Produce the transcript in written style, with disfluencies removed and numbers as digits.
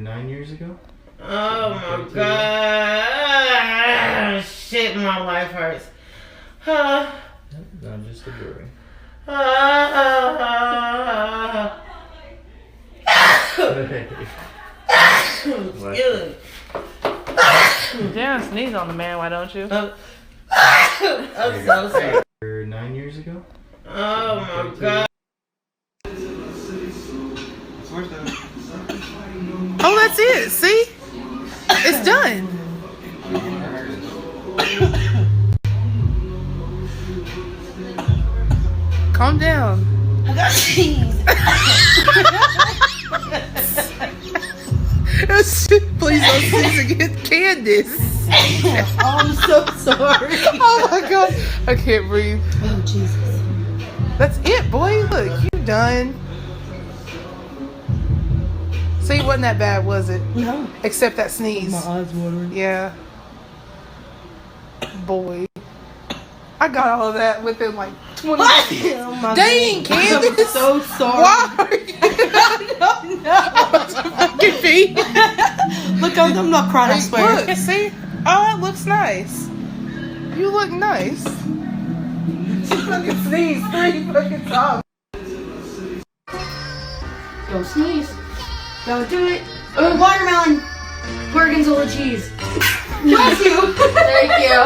9 years ago? Oh my god. Shit, my life hurts. Not just a worry. Damn, sneeze on the man, why don't you? I'm so sorry. 9 years ago? Oh my god. Oh, that's it. See? It's done. Calm down. I got cheese. Please don't sneeze again. Candace. Oh, I'm so sorry. Oh my god. I can't breathe. Oh, Jesus. That's it, boy. Look, you done. See, it wasn't that bad, was it? No. Except that sneeze. My eyes watering. Yeah. Boy. I got all of that within like 20 seconds. Oh my Dang, God. Candace. I'm so sorry. Why are you? No. Fucking feet. Look, I'm not crying, I swear. Look, see? Oh, it looks nice. You look nice. She fucking sneezed 3 fucking times. Don't sneeze. Don't do it. Oh, watermelon. Gorgonzola cheese. Bless you. Thank you.